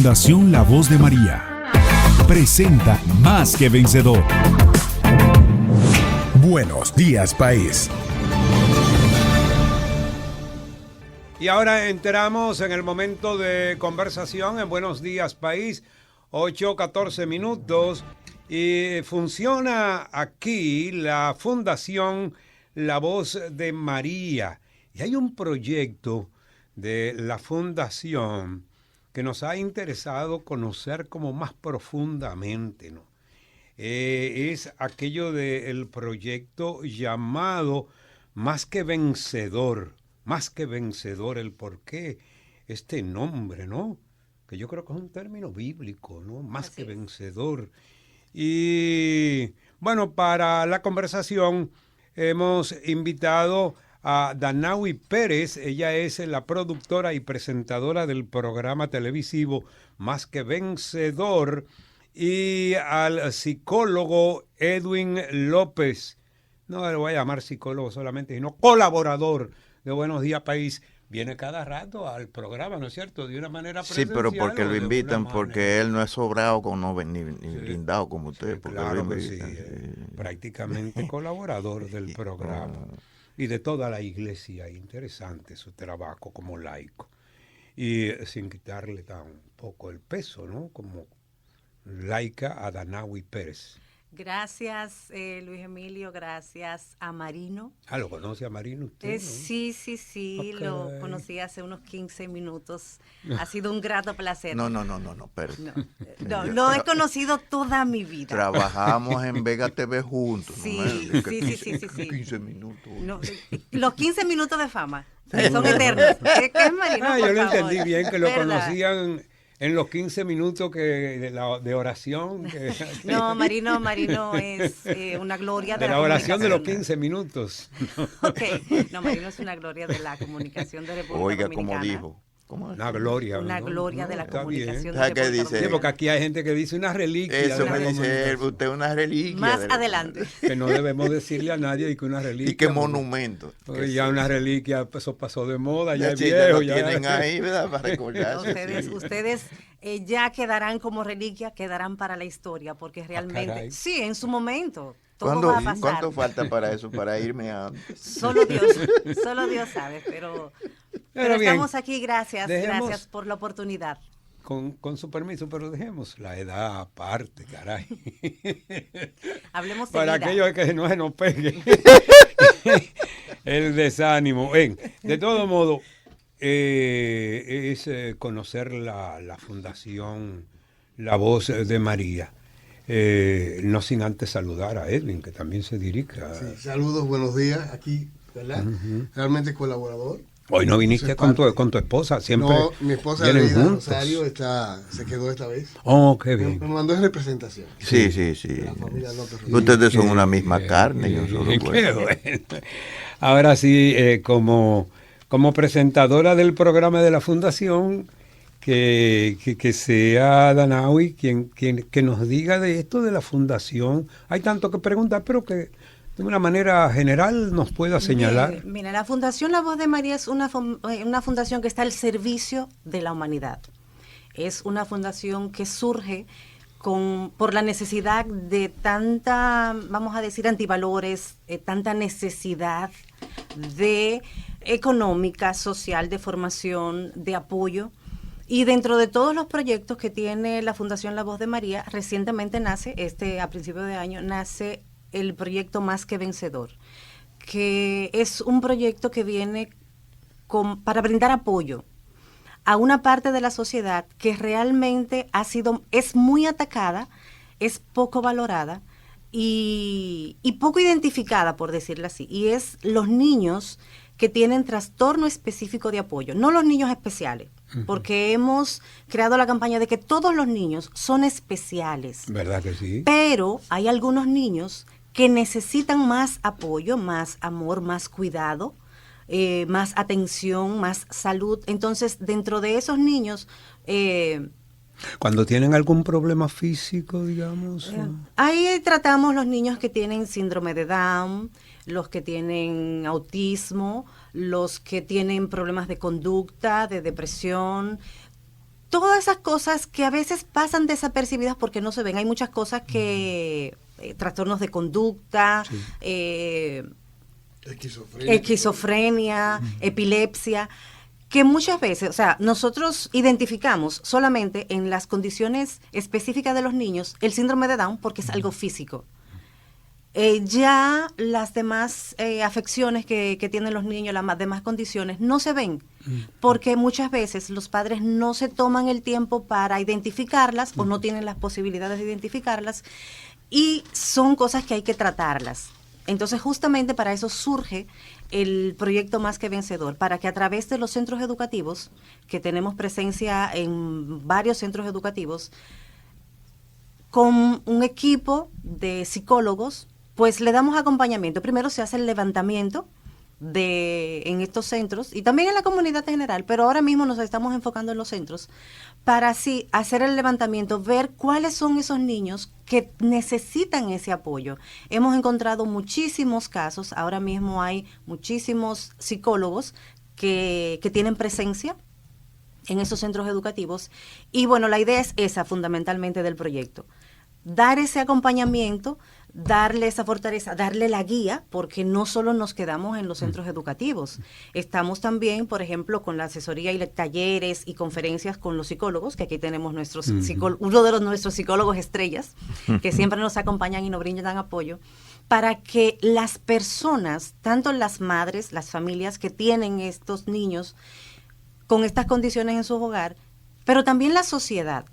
Fundación La Voz de María presenta Más que Vencedor. Buenos días, país. Y ahora entramos en el momento de conversación en Buenos Días País, 8:14 minutos, y funciona aquí la Fundación La Voz de María. Y hay un proyecto de la Fundación que nos ha interesado conocer como más profundamente, ¿no? Es aquello del proyecto llamado Más que Vencedor. Más que vencedor, el por qué este nombre, ¿no? Que yo creo que es un término bíblico, ¿no? Más que vencedor. Y bueno, para la conversación hemos invitado a Danaui Pérez. Ella es la productora y presentadora del programa televisivo Más que Vencedor, y al psicólogo Edwin López. No le voy a llamar psicólogo solamente, sino colaborador de Buenos Días País. Viene cada rato al programa, ¿no es cierto? De una manera presencial. Sí, pero porque lo invitan, porque él no es sobrado ni blindado como usted. Sí, claro que sí, prácticamente colaborador del programa y de toda la iglesia. Interesante su trabajo como laico. Y sin quitarle tampoco el peso, ¿no? Como laica a Danaui Pérez. Gracias, Luis Emilio, gracias a Marino. ¿Lo conoce a Marino usted? ¿No? Sí, okay. Lo conocí hace unos 15 minutos. Ha sido un grato placer. No, pero... No, lo he conocido toda mi vida. Trabajamos en Vega TV juntos. Sí, ¿no? Sí. 15 minutos. No, los 15 minutos de fama son eternos. ¿Qué es Marino? Yo lo entendí bien, que lo conocían en los 15 minutos de oración. No, Marino es una gloria de la oración de los 15 minutos. Ok, no, Marino es una gloria de la comunicación de República Oiga, Dominicana. como dijo. Una gloria. Una gloria de la comunicación de República Dominicana. Sí, porque aquí hay gente que dice una reliquia. Eso me dice usted, una reliquia. Más adelante. Que no debemos decirle a nadie que una reliquia. Y qué monumento. Porque ya una reliquia, eso pasó de moda, ya es viejo. Ya tienen ahí, ¿verdad? Para recordarse. Ustedes ya quedarán como reliquia, quedarán para la historia, porque realmente, sí, en su momento. Todo va a pasar. ¿Cuánto falta para eso, para irme antes? Solo Dios sabe, pero estamos aquí, gracias por la oportunidad. Con su permiso, pero dejemos la edad aparte, caray. Hablemos de para vida. aquellos que no se nos pegue el desánimo. De todo modo, es conocer la Fundación La Voz de María. No sin antes saludar a Edwin, que también se dirige a... Sí, saludos, buenos días, aquí, ¿verdad? Realmente colaborador. Hoy no viniste con tu esposa, siempre. No, mi esposa Leida Rosario se quedó esta vez. Oh, qué bien. Me mandó en representación. Sí. La familia López. Ustedes son una misma carne, yo solo qué bueno. Ahora sí, como presentadora del programa de la Fundación, que sea Danaui que nos diga de esto de la Fundación. Hay tanto que preguntar, pero que de una manera general nos pueda señalar. Mira, la Fundación La Voz de María es una fundación que está al servicio de la humanidad. Es una fundación que surge por la necesidad de tanta, vamos a decir, antivalores, tanta necesidad de económica, social, de formación, de apoyo. Y dentro de todos los proyectos que tiene la Fundación La Voz de María, recientemente nace, a principio de año, nace el proyecto Más que Vencedor, que es un proyecto que viene para brindar apoyo a una parte de la sociedad que realmente es muy atacada, es poco valorada y poco identificada, por decirlo así, y es los niños que tienen trastorno específico de apoyo, no los niños especiales, porque hemos creado la campaña de que todos los niños son especiales. ¿Verdad que sí? Pero hay algunos niños que necesitan más apoyo, más amor, más cuidado, más atención, más salud. Entonces, dentro de esos niños... Cuando tienen algún problema físico, digamos. Ahí tratamos los niños que tienen síndrome de Down, los que tienen autismo, los que tienen problemas de conducta, de depresión, todas esas cosas que a veces pasan desapercibidas porque no se ven. Hay muchas cosas que, trastornos de conducta, esquizofrenia, epilepsia, que muchas veces, o sea, nosotros identificamos solamente en las condiciones específicas de los niños el síndrome de Down porque es algo físico. Ya las demás afecciones que tienen los niños, las demás condiciones, no se ven, porque muchas veces los padres no se toman el tiempo para identificarlas o no tienen las posibilidades de identificarlas, y son cosas que hay que tratarlas. Entonces, justamente para eso surge el proyecto Más que Vencedor, para que a través de los centros educativos, que tenemos presencia en varios centros educativos, con un equipo de psicólogos, pues le damos acompañamiento. Primero se hace el levantamiento en estos centros y también en la comunidad en general, pero ahora mismo nos estamos enfocando en los centros para así hacer el levantamiento, ver cuáles son esos niños que necesitan ese apoyo. Hemos encontrado muchísimos casos, ahora mismo hay muchísimos psicólogos que tienen presencia en esos centros educativos, y bueno, la idea es esa fundamentalmente del proyecto: dar ese acompañamiento, darle esa fortaleza, darle la guía, porque no solo nos quedamos en los centros educativos, estamos también, por ejemplo, con la asesoría y talleres y conferencias con los psicólogos, que aquí tenemos uno de nuestros psicólogos estrellas, que siempre nos acompañan y nos brindan apoyo, para que las personas, tanto las madres, las familias que tienen estos niños con estas condiciones en su hogar, pero también la sociedad,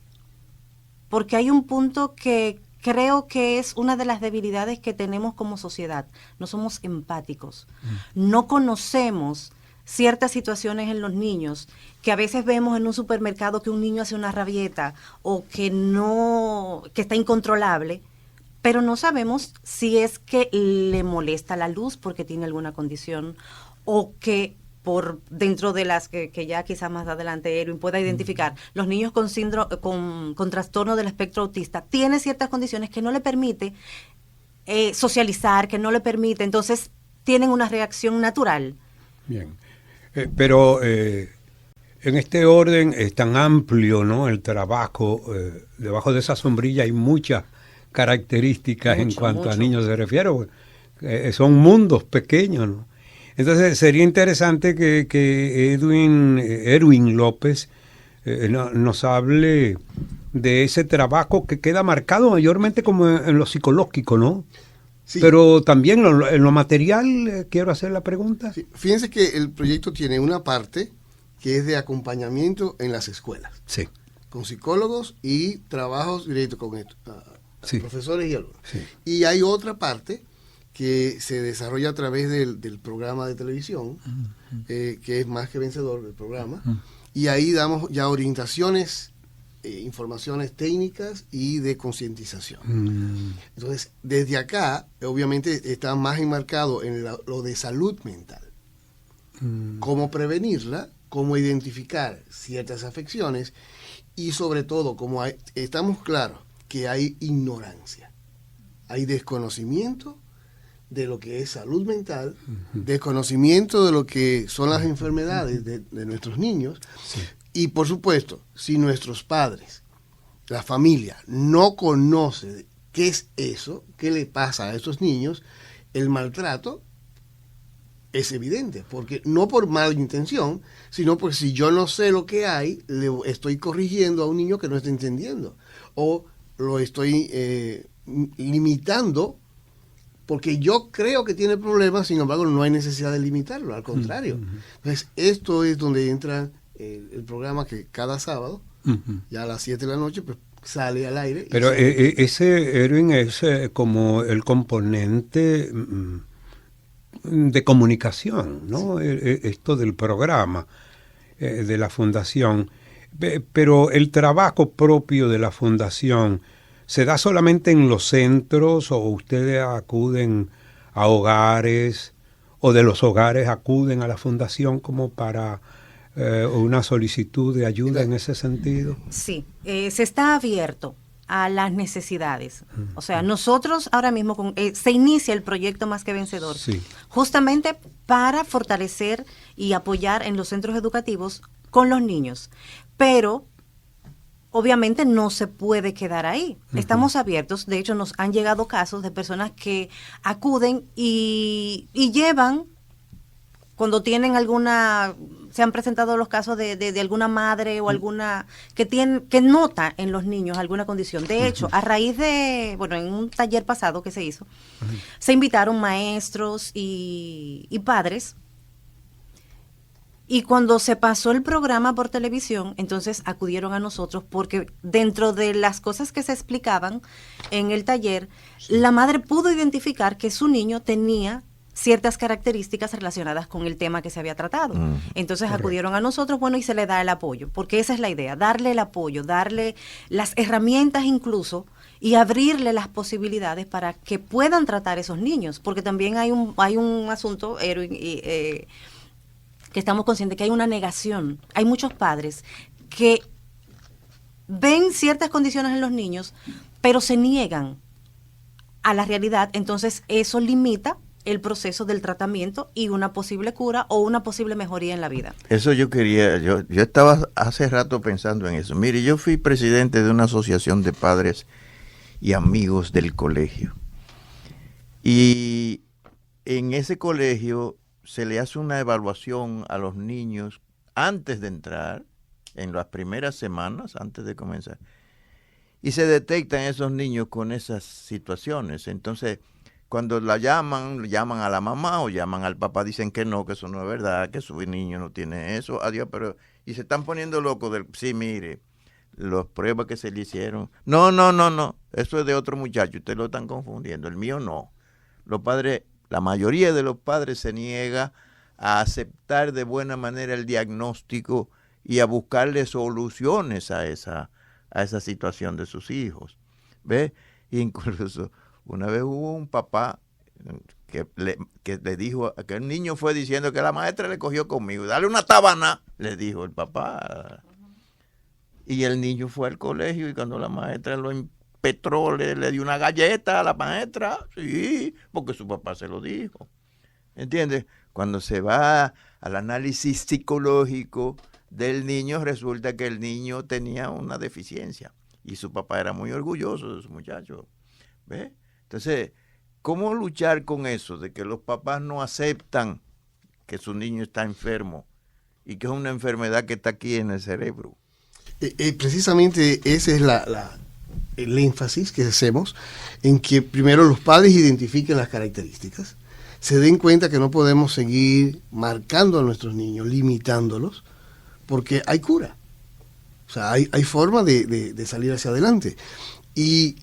porque hay un punto que creo que es una de las debilidades que tenemos como sociedad: no somos empáticos, no conocemos ciertas situaciones en los niños, que a veces vemos en un supermercado que un niño hace una rabieta o que está incontrolable, pero no sabemos si es que le molesta la luz porque tiene alguna condición, o que por dentro de las que ya quizás más adelante Erwin pueda identificar, los niños con trastorno del espectro autista tienen ciertas condiciones que no le permite socializar, que no le permite, entonces tienen una reacción natural. Bien, pero en este orden es tan amplio, ¿no?, el trabajo, debajo de esa sombrilla hay muchas características en cuanto a niños se refiere, son mundos pequeños, ¿no? Entonces sería interesante que Erwin López nos hable de ese trabajo que queda marcado mayormente como en lo psicológico, ¿no? Sí. Pero también en lo material, quiero hacer la pregunta. Sí. Fíjense que el proyecto tiene una parte que es de acompañamiento en las escuelas. Sí. Con psicólogos y trabajos directos con profesores y alumnos. Sí. Y hay otra parte que se desarrolla a través del programa de televisión, que es Más que Vencedor, el programa, y ahí damos ya orientaciones, informaciones técnicas y de concientización. Entonces, desde acá, obviamente, está más enmarcado en lo de salud mental. Cómo prevenirla, cómo identificar ciertas afecciones, y sobre todo, estamos claros que hay ignorancia, hay desconocimiento de lo que es salud mental, desconocimiento de lo que son las enfermedades de nuestros niños, y por supuesto, si nuestros padres, la familia, no conoce qué es eso, qué le pasa a esos niños, el maltrato es evidente, porque no por mala intención, sino porque si yo no sé lo que hay, le estoy corrigiendo a un niño que no está entendiendo, o lo estoy limitando porque yo creo que tiene problemas, sin embargo no hay necesidad de limitarlo, al contrario. Entonces, esto es donde entra el programa, que cada sábado, ya a las 7 de la noche, pues sale al aire. Pero ese, Erwin, es como el componente de comunicación, ¿no? Sí. Esto del programa de la fundación. Pero el trabajo propio de la fundación, ¿se da solamente en los centros o ustedes acuden a hogares o de los hogares acuden a la fundación como para una solicitud de ayuda en ese sentido? Sí, se está abierto a las necesidades. O sea, nosotros ahora mismo se inicia el proyecto Más que Vencedor, sí, justamente para fortalecer y apoyar en los centros educativos con los niños. Pero obviamente no se puede quedar ahí. Estamos abiertos. De hecho, nos han llegado casos de personas que acuden y llevan, cuando tienen se han presentado los casos de alguna madre o alguna que nota en los niños alguna condición. De hecho, a raíz en un taller pasado que se hizo, se invitaron maestros y padres. Y cuando se pasó el programa por televisión, entonces acudieron a nosotros porque dentro de las cosas que se explicaban en el taller, la madre pudo identificar que su niño tenía ciertas características relacionadas con el tema que se había tratado. Entonces acudieron a nosotros, y se le da el apoyo, porque esa es la idea, darle el apoyo, darle las herramientas incluso y abrirle las posibilidades para que puedan tratar esos niños, porque también hay un asunto, que estamos conscientes que hay una negación. Hay muchos padres que ven ciertas condiciones en los niños, pero se niegan a la realidad. Entonces eso limita el proceso del tratamiento y una posible cura o una posible mejoría en la vida. Eso yo estaba hace rato pensando en eso. Mire, yo fui presidente de una asociación de padres y amigos del colegio. Y en ese colegio se le hace una evaluación a los niños antes de entrar, en las primeras semanas, antes de comenzar, y se detectan esos niños con esas situaciones. Entonces, cuando llaman a la mamá o llaman al papá, dicen que no, que eso no es verdad, que su niño no tiene eso, adiós, y se están poniendo locos sí, mire, las pruebas que se le hicieron, no, eso es de otro muchacho, ustedes lo están confundiendo, el mío no. Los padres, la mayoría de los padres se niega a aceptar de buena manera el diagnóstico y a buscarle soluciones a esa situación de sus hijos. ¿Ve? Incluso una vez hubo un papá que le dijo, que el niño fue diciendo que la maestra le cogió conmigo, dale una tabana, le dijo el papá. Y el niño fue al colegio y cuando la maestra lo impetró, le dio una galleta a la maestra, sí, porque su papá se lo dijo. ¿Entiendes? Cuando se va al análisis psicológico del niño, resulta que el niño tenía una deficiencia y su papá era muy orgulloso de su muchacho. ¿Ves? Entonces, ¿cómo luchar con eso? De que los papás no aceptan que su niño está enfermo y que es una enfermedad que está aquí en el cerebro. Precisamente ese es el énfasis que hacemos en que primero los padres identifiquen las características, se den cuenta que no podemos seguir marcando a nuestros niños, limitándolos, porque hay cura. O sea, hay forma de salir hacia adelante. Y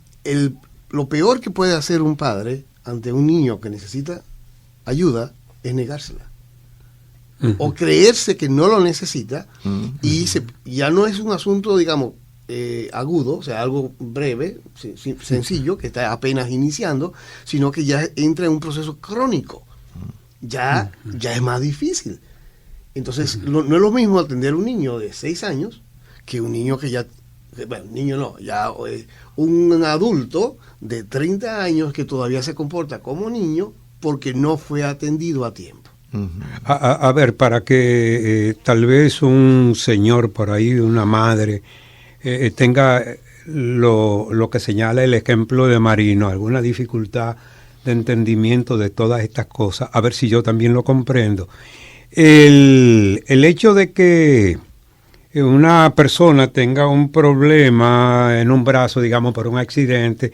lo peor que puede hacer un padre ante un niño que necesita ayuda es negársela. O creerse que no lo necesita y ya no es un asunto, digamos, agudo, o sea, algo breve, sencillo, que está apenas iniciando, sino que ya entra en un proceso crónico. Ya es más difícil. Entonces, no es lo mismo atender a un niño de 6 años que un niño que ya, bueno, niño no, ya un adulto de 30 años que todavía se comporta como niño porque no fue atendido a tiempo. A ver, para que tal vez un señor por ahí, una madre, tenga lo que señala el ejemplo de Marino, alguna dificultad de entendimiento de todas estas cosas, a ver si yo también lo comprendo. El hecho de que una persona tenga un problema en un brazo, digamos, por un accidente,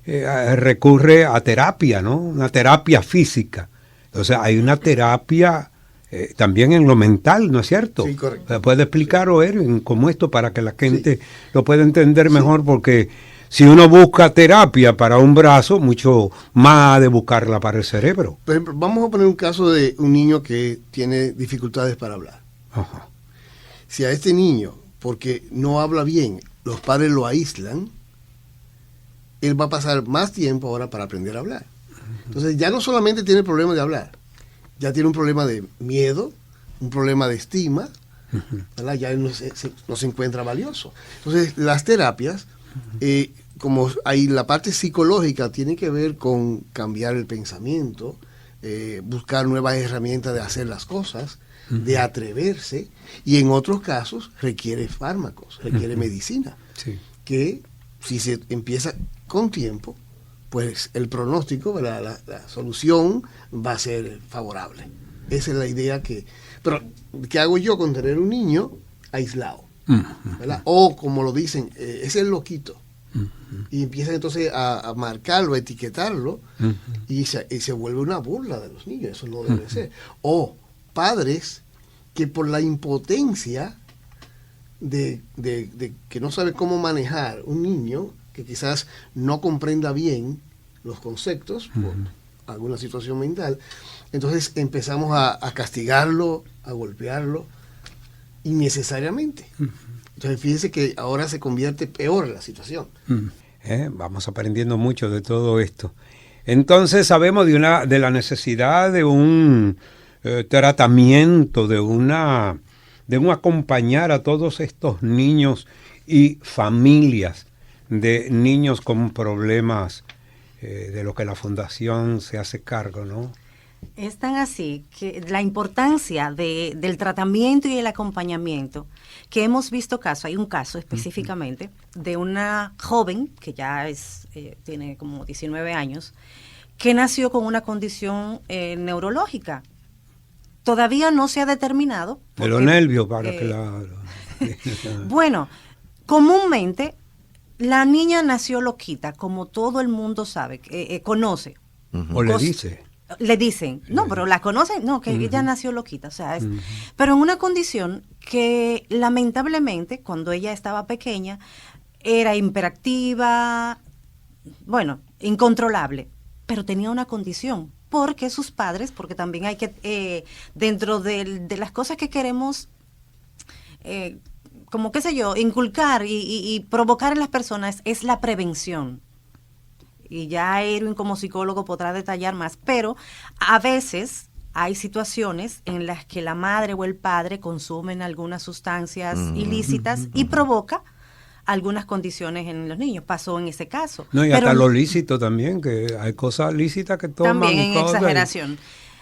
recurre a terapia, ¿no? Una terapia física. O sea, hay una terapia también en lo mental, ¿no es cierto? Sí, correcto. ¿Puede explicar, Erwin, cómo esto para que la gente lo pueda entender mejor? Porque si uno busca terapia para un brazo, mucho más de buscarla para el cerebro. Por ejemplo, vamos a poner un caso de un niño que tiene dificultades para hablar. Ajá. Si a este niño, porque no habla bien, los padres lo aíslan, él va a pasar más tiempo ahora para aprender a hablar. Entonces ya no solamente tiene el problema de hablar, ya tiene un problema de miedo, un problema de estima, ¿verdad? Ya él no se encuentra valioso. Entonces las terapias, como hay la parte psicológica, tiene que ver con cambiar el pensamiento, buscar nuevas herramientas de hacer las cosas, de atreverse, y en otros casos requiere fármacos, requiere medicina. Sí. que si se empieza con tiempo, pues el pronóstico, la solución va a ser favorable. Esa es la idea que... Pero, ¿qué hago yo con tener un niño aislado? ¿Verdad? O, como lo dicen, es el loquito. Y empiezan entonces a marcarlo, a etiquetarlo, y se vuelve una burla de los niños. Eso no debe ser. O padres que por la impotencia de que no sabe cómo manejar un niño, que quizás no comprenda bien los conceptos por alguna situación mental, entonces empezamos a castigarlo, a golpearlo innecesariamente. Entonces fíjense que ahora se convierte peor la situación. Vamos aprendiendo mucho de todo esto. Entonces sabemos de la necesidad de un tratamiento, de un acompañar a todos estos niños y familias de niños con problemas de lo que la Fundación se hace cargo, ¿no? Es tan así que la importancia del tratamiento y el acompañamiento, que hemos visto casos, hay un caso específicamente de una joven que ya tiene como 19 años, que nació con una condición neurológica. Todavía no se ha determinado. De los nervios, para que Bueno, comúnmente la niña nació loquita, como todo el mundo sabe, conoce. O le dice. Le dicen, no, pero la conocen, no, que ella nació loquita, o sea, pero en una condición que lamentablemente cuando ella estaba pequeña era hiperactiva, bueno, incontrolable, pero tenía una condición, porque sus padres, porque también hay que, dentro de las cosas que queremos, como qué sé yo, inculcar y provocar en las personas es la prevención. Y ya Erwin como psicólogo podrá detallar más, pero a veces hay situaciones en las que la madre o el padre consumen algunas sustancias ilícitas y provoca algunas condiciones en los niños. Pasó en ese caso. No, y hasta lo lícito también, que hay cosas lícitas que toman. También en exageración.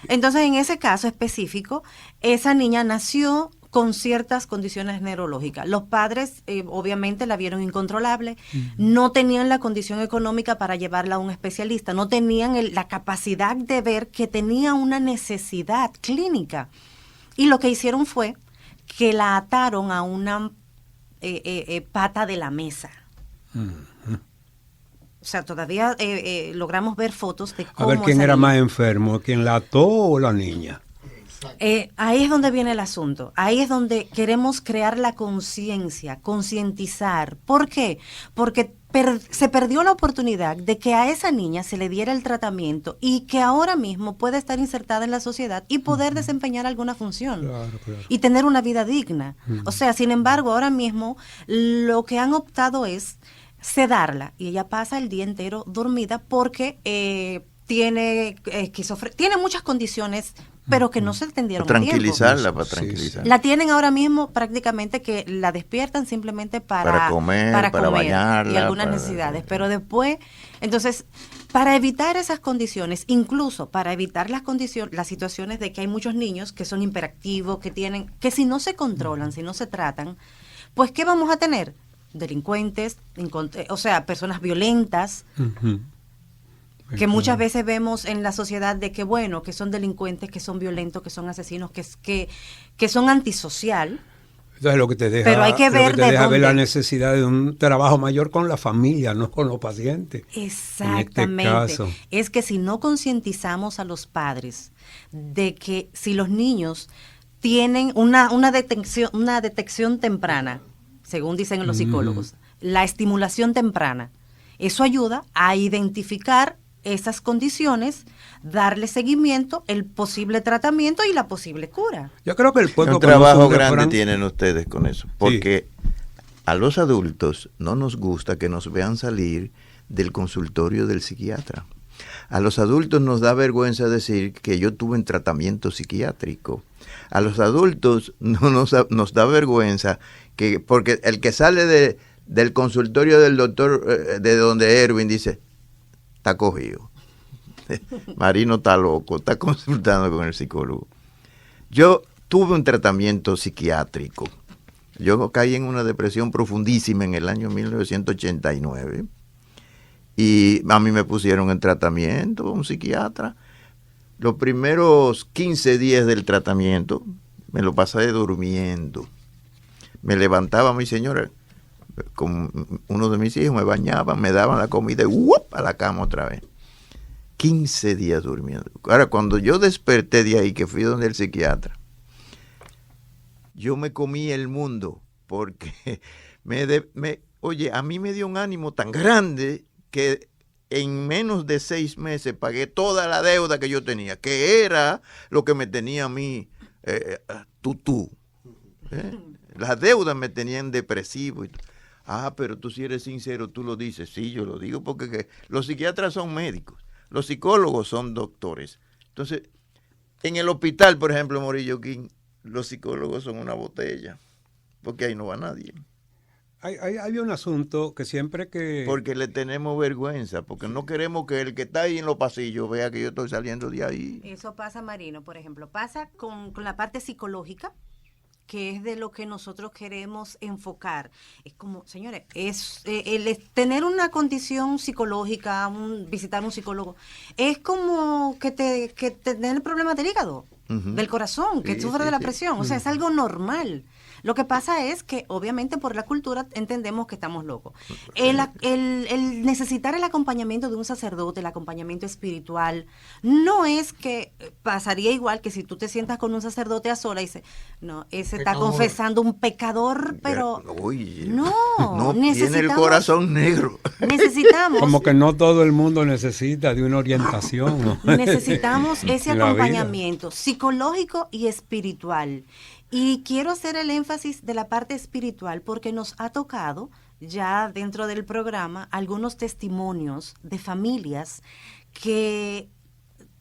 Entonces, en ese caso específico, esa niña nació con ciertas condiciones neurológicas. Los padres obviamente la vieron incontrolable, no tenían la condición económica para llevarla a un especialista, no tenían la capacidad de ver que tenía una necesidad clínica. Y lo que hicieron fue que la ataron a una pata de la mesa. O sea, todavía logramos ver fotos de cómo... A ver quién era más enfermo, quién la ató o la niña. Ahí es donde viene el asunto. Ahí es donde queremos crear la conciencia, concientizar. ¿Por qué? Porque se perdió la oportunidad de que a esa niña se le diera el tratamiento y que ahora mismo puede estar insertada en la sociedad y poder desempeñar alguna función. Claro. Y tener una vida digna. O sea, sin embargo, ahora mismo lo que han optado es sedarla y ella pasa el día entero dormida porque tiene esquizofrenia, tiene muchas condiciones, pero que no se atendieron a tiempo. Para tranquilizarla. La tienen ahora mismo prácticamente que la despiertan simplemente para comer, para bañarla, y algunas necesidades, pero después, entonces, para evitar esas condiciones, incluso para evitar las situaciones de que hay muchos niños que son hiperactivos, que si no se controlan, si no se tratan, pues ¿qué vamos a tener? Delincuentes, o sea, personas violentas, que muchas veces vemos en la sociedad de que, bueno, que son delincuentes, que son violentos, que son asesinos, que son antisocial. Entonces lo que te deja, pero hay que ver ver la necesidad de un trabajo mayor con la familia, no con los pacientes. Exactamente. En este caso. Es que si no concientizamos a los padres de que si los niños tienen una detección temprana, según dicen los psicólogos, la estimulación temprana, eso ayuda a identificar esas condiciones, darle seguimiento, el posible tratamiento y la posible cura. Yo creo que el pueblo... Un trabajo grande tienen ustedes con eso, porque a los adultos no nos gusta que nos vean salir del consultorio del psiquiatra. A los adultos nos da vergüenza decir que yo tuve un tratamiento psiquiátrico. A los adultos no nos da vergüenza porque el que sale del consultorio del doctor, de donde Erwin dice, está cogido. Marino está loco, está consultando con el psicólogo. Yo tuve un tratamiento psiquiátrico. Yo caí en una depresión profundísima en el año 1989 y a mí me pusieron en tratamiento, un psiquiatra. Los primeros 15 días del tratamiento me lo pasé durmiendo. Me levantaba mi señora con uno de mis hijos, me bañaban, me daban la comida y ¡wup! A la cama otra vez. 15 días durmiendo. Ahora, cuando yo desperté de ahí, que fui donde el psiquiatra, yo me comí el mundo, porque oye, a mí me dio un ánimo tan grande que en menos de 6 meses pagué toda la deuda que yo tenía, que era lo que me tenía a mí tutú. Las deudas me tenían depresivo. Pero tú si eres sincero, tú lo dices. Sí, yo lo digo porque los psiquiatras son médicos. Los psicólogos son doctores. Entonces, en el hospital, por ejemplo, Morillo King, los psicólogos son una botella, porque ahí no va nadie. Hay un asunto que siempre que... Porque le tenemos vergüenza, porque no queremos que el que está ahí en los pasillos vea que yo estoy saliendo de ahí. Eso pasa, Marino, por ejemplo. Pasa con la parte psicológica, que es de lo que nosotros queremos enfocar. Es como, señores, tener una condición psicológica, visitar un psicólogo, es como que tener problemas del hígado, del corazón, que sufre de la presión. O sea, es algo normal. Lo que pasa es que, obviamente, por la cultura entendemos que estamos locos. El necesitar el acompañamiento de un sacerdote, el acompañamiento espiritual, no es que pasaría igual que si tú te sientas con un sacerdote a sola y dices, no, ese está confesando un pecador, pero Oye, no tiene el corazón negro. Necesitamos... Como que no todo el mundo necesita de una orientación, ¿no? Necesitamos ese En la acompañamiento psicológico y espiritual. Y quiero hacer el énfasis de la parte espiritual porque nos ha tocado ya dentro del programa algunos testimonios de familias que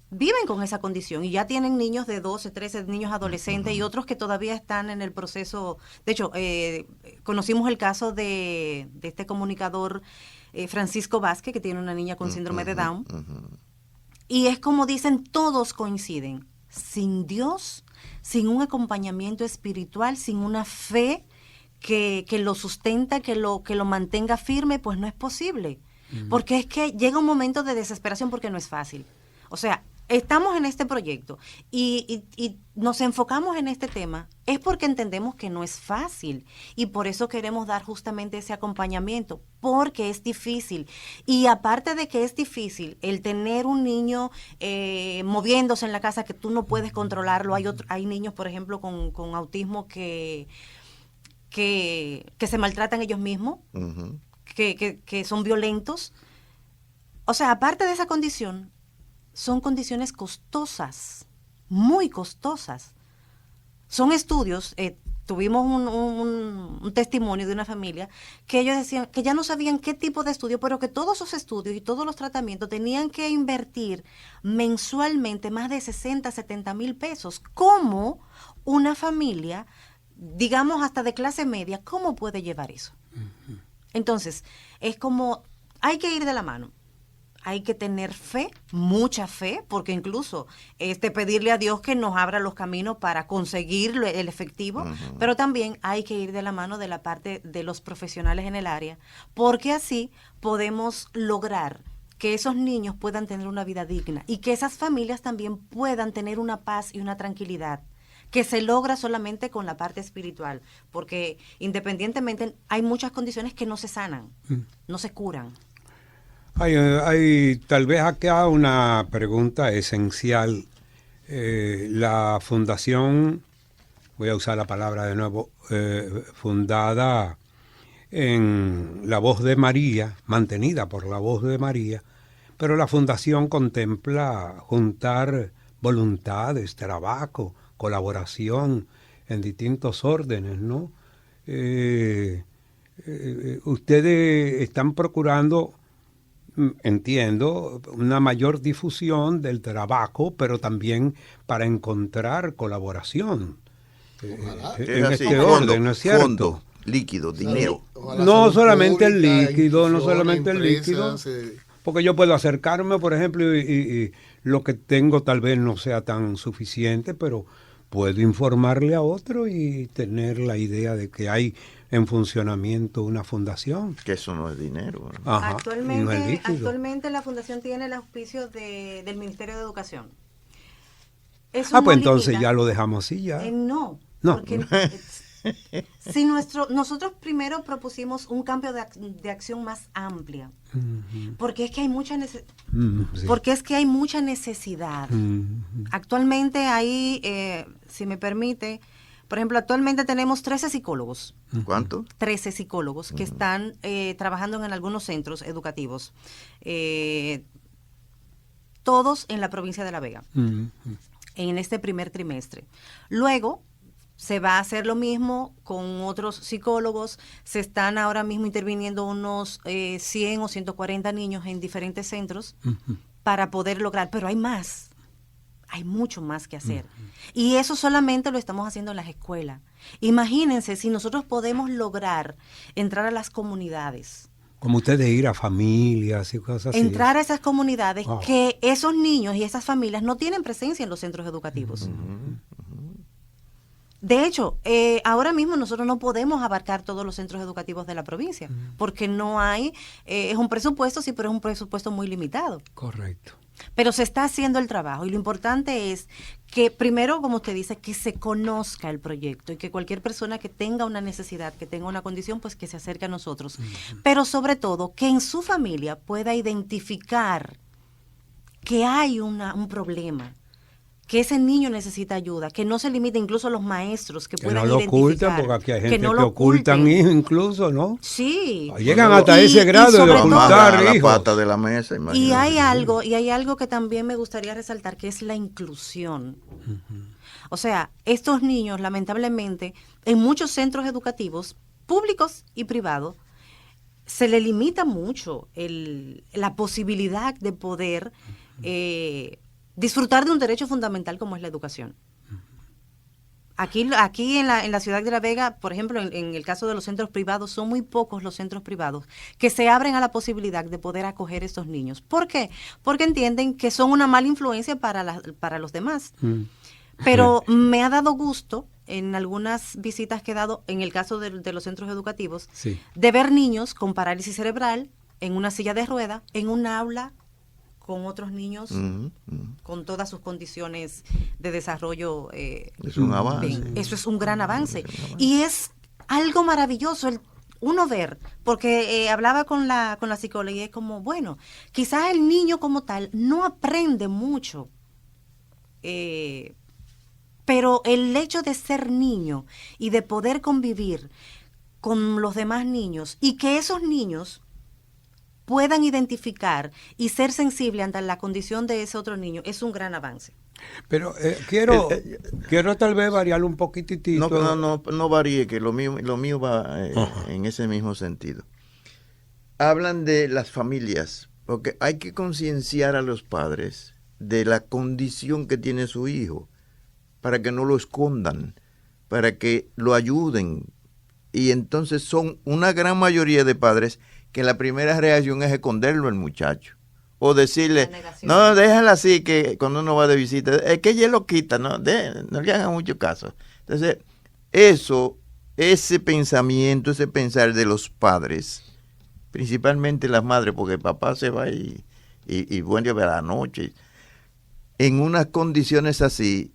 viven con esa condición y ya tienen niños de 12, 13, niños adolescentes y otros que todavía están en el proceso. De hecho, conocimos el caso de este comunicador Francisco Vázquez, que tiene una niña con síndrome de Down. Y es como dicen, todos coinciden. Sin Dios, sin un acompañamiento espiritual, sin una fe que lo sustenta, que lo mantenga firme, pues no es posible. Porque es que llega un momento de desesperación porque no es fácil. O sea, estamos en este proyecto y nos enfocamos en este tema, es porque entendemos que no es fácil y por eso queremos dar justamente ese acompañamiento, porque es difícil. Y aparte de que es difícil, el tener un niño moviéndose en la casa que tú no puedes controlarlo, hay niños, por ejemplo, con autismo que se maltratan ellos mismos, que son violentos. O sea, aparte de esa condición, son condiciones costosas, muy costosas. Son estudios, tuvimos un testimonio de una familia que ellos decían que ya no sabían qué tipo de estudio, pero que todos esos estudios y todos los tratamientos tenían que invertir mensualmente más de 60, 70 mil pesos. ¿Cómo una familia, digamos hasta de clase media, cómo puede llevar eso? Entonces, es como, hay que ir de la mano. Hay que tener fe, mucha fe, porque incluso pedirle a Dios que nos abra los caminos para conseguir el efectivo, pero también hay que ir de la mano de la parte de los profesionales en el área, porque así podemos lograr que esos niños puedan tener una vida digna y que esas familias también puedan tener una paz y una tranquilidad que se logra solamente con la parte espiritual, porque independientemente hay muchas condiciones que no se sanan, no se curan. Hay tal vez acá una pregunta esencial. La fundación, voy a usar la palabra de nuevo, fundada en La Voz de María, mantenida por La Voz de María, pero la fundación contempla juntar voluntades, trabajo, colaboración en distintos órdenes, ¿no? Ustedes están procurando, entiendo, una mayor difusión del trabajo, pero también para encontrar colaboración en así, este orden, ¿no es cierto? Fondo, líquido, dinero. No solamente el líquido, no solamente el líquido, porque yo puedo acercarme, por ejemplo, y lo que tengo tal vez no sea tan suficiente, pero puedo informarle a otro y tener la idea de que hay en funcionamiento una fundación. Que eso no es dinero. Ajá, Actualmente, no es líquido. actualmente la fundación tiene el auspicio del Ministerio de Educación. Eso Pues no entonces limita. ya lo dejamos así ya. No, No. porque si nosotros primero propusimos un cambio de acción más amplia, porque es que hay mucha Sí. porque es que hay mucha necesidad. Actualmente hay, si me permite, por ejemplo, actualmente tenemos 13 psicólogos. ¿Cuánto? 13 psicólogos que están trabajando en algunos centros educativos, todos en la provincia de La Vega, en este primer trimestre. Luego se va a hacer lo mismo con otros psicólogos. Se están ahora mismo interviniendo unos 100 o 140 niños en diferentes centros para poder lograr, pero hay más. Hay mucho más que hacer. Y eso solamente lo estamos haciendo en las escuelas. Imagínense si nosotros podemos lograr entrar a las comunidades. Como ustedes ir a familias y cosas así. Entrar a esas comunidades Wow. que esos niños y esas familias no tienen presencia en los centros educativos. De hecho, ahora mismo nosotros no podemos abarcar todos los centros educativos de la provincia, porque no hay, es un presupuesto, sí, pero es un presupuesto muy limitado. Correcto. Pero se está haciendo el trabajo y lo importante es que primero, como usted dice, que se conozca el proyecto y que cualquier persona que tenga una necesidad, que tenga una condición, pues que se acerque a nosotros. Pero sobre todo, que en su familia pueda identificar que hay un problema, que ese niño necesita ayuda, que no se limite incluso a los maestros, que Que puedan no lo oculten, identificar. porque aquí hay que gente no que lo ocultan oculten. hijos incluso, ¿no? Sí. Llegan hasta Y- ese y grado de sobre todo- ocultar a la hijos. pata de la mesa, Y imagínate. hay algo que también me gustaría resaltar, que es la inclusión. O sea, estos niños, lamentablemente, en muchos centros educativos, públicos y privados, se le limita mucho la posibilidad de poder disfrutar de un derecho fundamental como es la educación. Aquí en la ciudad de La Vega, por ejemplo, en el caso de los centros privados, son muy pocos los centros privados que se abren a la posibilidad de poder acoger a estos niños. ¿Por qué? Porque entienden que son una mala influencia para los demás. Pero me ha dado gusto en algunas visitas que he dado, en el caso de los centros educativos, Sí. de ver niños con parálisis cerebral en una silla de rueda, en un aula con otros niños con todas sus condiciones de desarrollo. Es un avance. Bien, eso es un gran avance. Y es algo maravilloso uno ver, porque hablaba con la psicóloga y es como, bueno, quizás el niño como tal no aprende mucho, pero el hecho de ser niño y de poder convivir con los demás niños y que esos niños puedan identificar y ser sensible ante la condición de ese otro niño es un gran avance. Pero quiero tal vez variar un poquitito. No varíe, que lo mío va en ese mismo sentido. Hablan de las familias, porque hay que concienciar a los padres de la condición que tiene su hijo, para que no lo escondan, para que lo ayuden. Y entonces son una gran mayoría de padres que la primera reacción es esconderlo al muchacho. O decirle, no, déjala así, que cuando uno va de visita, es que ella lo quita, no le hagan mucho caso. Entonces, ese pensamiento, ese pensar de los padres, principalmente las madres, porque el papá se va y vuelve a la noche, en unas condiciones así,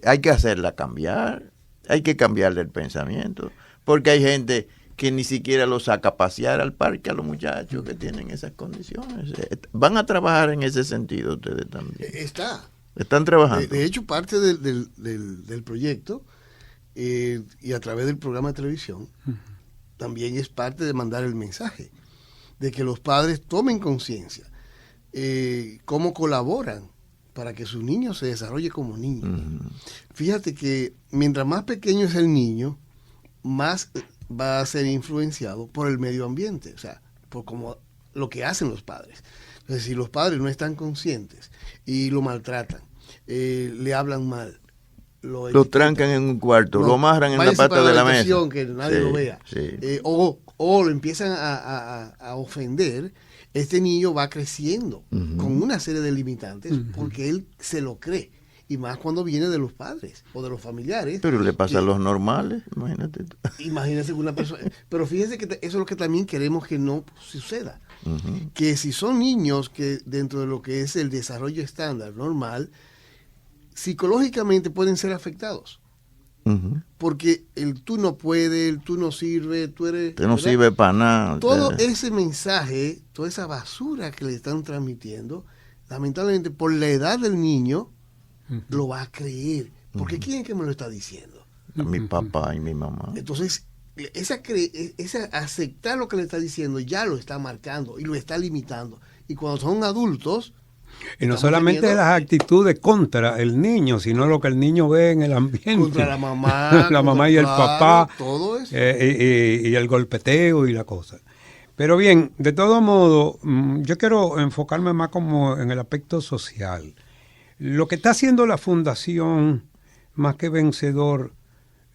hay que hacerla cambiar, hay que cambiarle el pensamiento, porque hay gente que ni siquiera los saca a pasear al parque a los muchachos que tienen esas condiciones. Van a trabajar en ese sentido ustedes también. Están trabajando. De hecho, parte del proyecto y a través del programa de televisión también es parte de mandar el mensaje de que los padres tomen conciencia, cómo colaboran para que su niño se desarrolle como niño. Fíjate que mientras más pequeño es el niño, más va a ser influenciado por el medio ambiente, o sea, por como lo que hacen los padres. Entonces, si los padres no están conscientes y lo maltratan, le hablan mal, lo trancan en un cuarto, lo amarran en la pata de la mesa, que nadie lo vea, o lo empiezan a ofender, este niño va creciendo con una serie de limitantes porque él se lo cree y más cuando viene de los padres o de los familiares. Pero le pasa a los normales, imagínate tú. Imagínense que una persona... Pero fíjense que eso es lo que también queremos que no suceda. Que si son niños que dentro de lo que es el desarrollo estándar normal, psicológicamente pueden ser afectados. Porque el tú no puedes, el tú no sirve, tú eres... Tú no sirve para nada. Todo ese mensaje, toda esa basura que le están transmitiendo, lamentablemente por la edad del niño, lo va a creer. Porque ¿quién es que me lo está diciendo? Mi papá y mi mamá. Entonces, esa aceptar lo que le está diciendo ya lo está marcando y lo está limitando. Y cuando son adultos... Y no solamente las actitudes contra el niño, sino lo que el niño ve en el ambiente. Contra la mamá. La mamá y el papá. Todo eso. Y el golpeteo y la cosa. Pero bien, de todo modo, yo quiero enfocarme más como en el aspecto social. Lo que está haciendo la Fundación Más que Vencedor,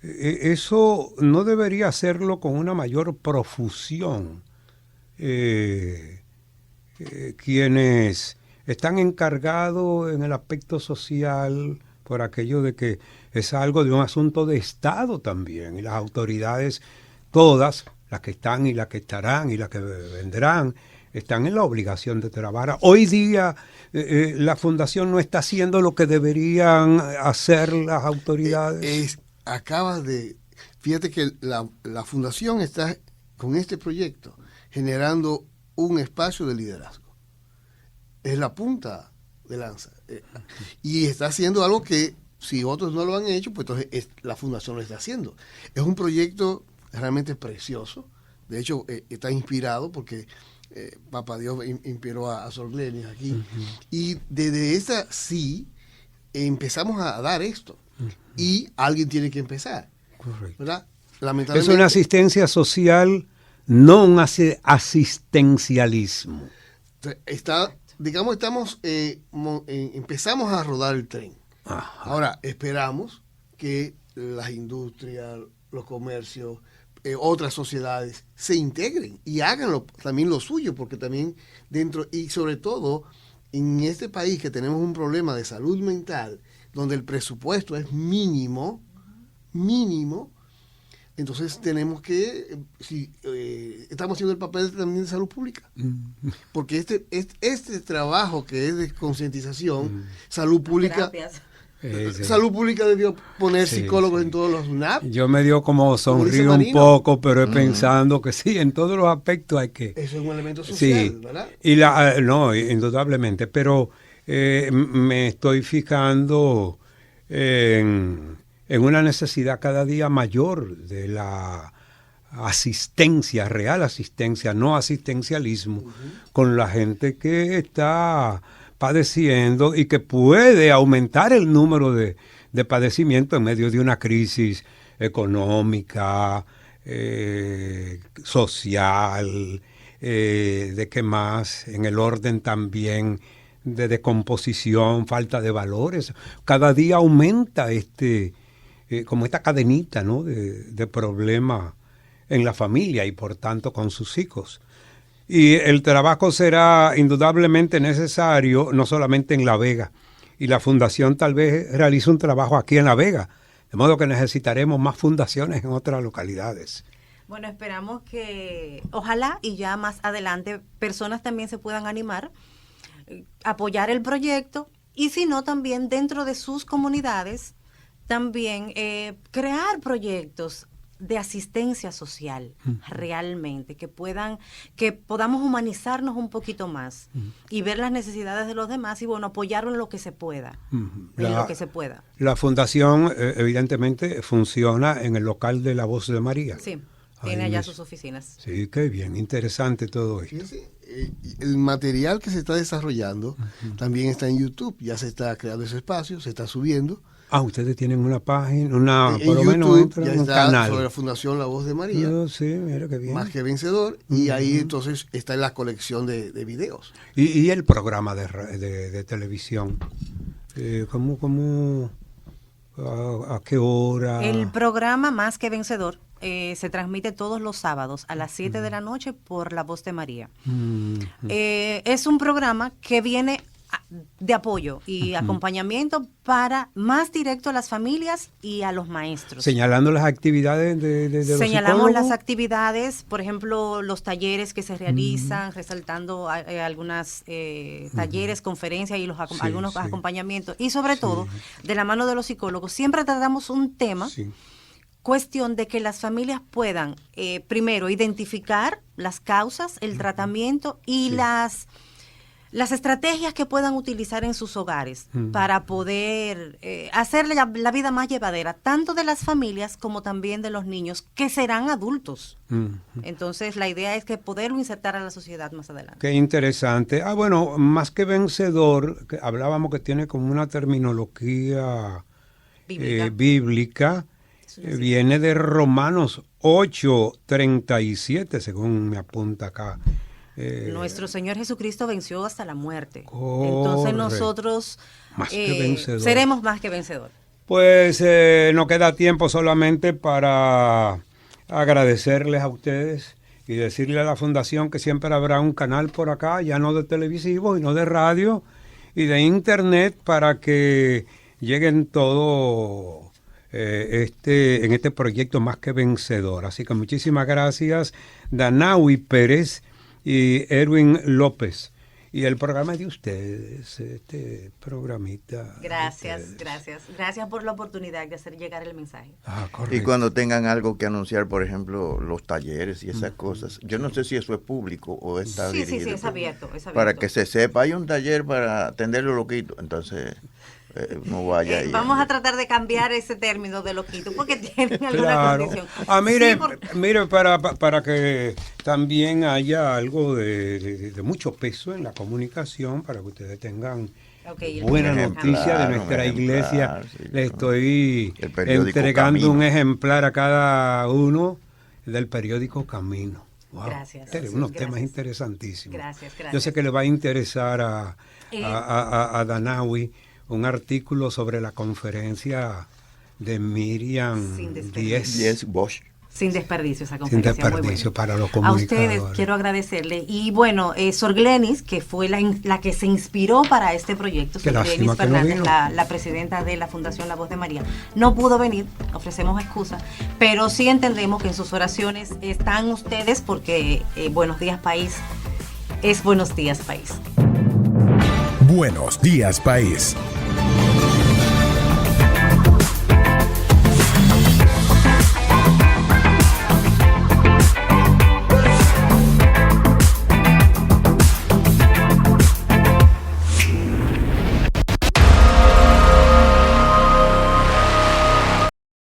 eso no debería hacerlo con una mayor profusión. Quienes están encargados en el aspecto social por aquello de que es algo de un asunto de Estado también, y las autoridades todas, las que están y las que estarán y las que vendrán, están en la obligación de trabajar. Hoy día la Fundación no está haciendo lo que deberían hacer las autoridades. Fíjate que la Fundación está con este proyecto generando un espacio de liderazgo. Es la punta de lanza. Y está haciendo algo que si otros no lo han hecho, pues entonces la Fundación lo está haciendo. Es un proyecto realmente precioso. De hecho, está inspirado porque Papá Dios inspiró a Sor Glenis aquí. Y desde esa empezamos a dar esto. Y alguien tiene que empezar. Correcto. ¿Verdad? Lamentablemente, Es una asistencia social, no un asistencialismo. Empezamos a rodar el tren. Ajá. Ahora, esperamos que las industrias, los comercios, otras sociedades se integren y hagan también lo suyo, porque también y sobre todo en este país que tenemos un problema de salud mental, donde el presupuesto es mínimo, entonces tenemos que, estamos haciendo el papel también de salud pública, porque este trabajo que es de concientización, salud pública, salud pública debió poner psicólogos en todos los UNAP. Yo me dio como sonrío un poco, pero pensando que sí, en todos los aspectos hay que... Eso es un elemento social, ¿verdad? Y no, indudablemente, pero me estoy fijando en una necesidad cada día mayor de la asistencia, real asistencia, no asistencialismo, con la gente que está padeciendo y que puede aumentar el número de padecimientos en medio de una crisis económica, social, de qué más, en el orden también de descomposición, falta de valores. Cada día aumenta como esta cadenita, ¿no?, de problemas en la familia y por tanto con sus hijos. Y el trabajo será indudablemente necesario, no solamente en La Vega, y la Fundación tal vez realice un trabajo aquí en La Vega, de modo que necesitaremos más fundaciones en otras localidades. Bueno, esperamos que, ojalá, y ya más adelante, personas también se puedan animar, apoyar el proyecto, y si no, también dentro de sus comunidades, también crear proyectos de asistencia social realmente, que podamos humanizarnos un poquito más y ver las necesidades de los demás y bueno, apoyarlo en lo que se pueda. La fundación evidentemente funciona en el local de La Voz de María. Sí, tiene allá sus oficinas. Sí, qué bien, interesante todo esto. Fíjense, el material que se está desarrollando también está en YouTube, ya se está creando ese espacio, se está subiendo. Ustedes tienen una página, en por lo YouTube, menos entra ya un está canal. sobre la Fundación La Voz de María. Sí, mira qué bien. Más que Vencedor, y ahí entonces está en la colección de videos. Y el programa de televisión, ¿cómo a qué hora? El programa Más que Vencedor se transmite todos los sábados a las 7 de la noche por La Voz de María. Es un programa que viene de apoyo y acompañamiento para más directo a las familias y a los maestros. Señalando las actividades de los Señalamos psicólogos. las actividades, por ejemplo, los talleres que se realizan, resaltando algunas talleres, conferencias y algunos acompañamientos. Y sobre todo, de la mano de los psicólogos, siempre tratamos un tema, cuestión de que las familias puedan, primero, identificar las causas, el tratamiento y las estrategias que puedan utilizar en sus hogares para poder hacer la vida más llevadera, tanto de las familias como también de los niños, que serán adultos. Entonces, la idea es que poderlo insertar a la sociedad más adelante. Qué interesante. Bueno, más que vencedor, que hablábamos que tiene como una terminología bíblica, viene de Romanos 8:37, según me apunta acá. Nuestro Señor Jesucristo venció hasta la muerte. Correcto. Entonces nosotros seremos más que vencedores. Pues no queda tiempo solamente para agradecerles a ustedes y decirle a la Fundación que siempre habrá un canal por acá, ya no de televisivo, y no de radio y de internet, para que lleguen todo en este proyecto Más que Vencedor. Así que muchísimas gracias, Danaui Pérez y Erwin López. Y el programa de ustedes, este programita. Gracias por la oportunidad de hacer llegar el mensaje. Y cuando tengan algo que anunciar, por ejemplo, los talleres y esas cosas, yo no sé si eso es público o está dirigido. Sí, es abierto. Para que se sepa, hay un taller para atender los loquitos, entonces no vaya ahí. Vamos a tratar de cambiar ese término de loquito porque tienen alguna condición. Mire, para que también haya algo de mucho peso en la comunicación, para que ustedes tengan buena noticia de nuestra iglesia. Le estoy entregando Camino. un ejemplar a cada uno del periódico Camino. Wow. Gracias. Unos temas interesantísimos. Gracias. Yo sé que le va a interesar a Danaui un artículo sobre la conferencia de Miriam Díez Bosch. Sin desperdicio esa conferencia. Sin desperdicio para los A comunicadores. ustedes quiero agradecerle. Y bueno, Sor Glenis, que fue la que se inspiró para este proyecto, Sor Glenis Fernández, la presidenta de la Fundación La Voz de María, no pudo venir, ofrecemos excusa, pero sí entendemos que en sus oraciones están ustedes, porque Buenos Días País es Buenos Días País. Buenos Días País.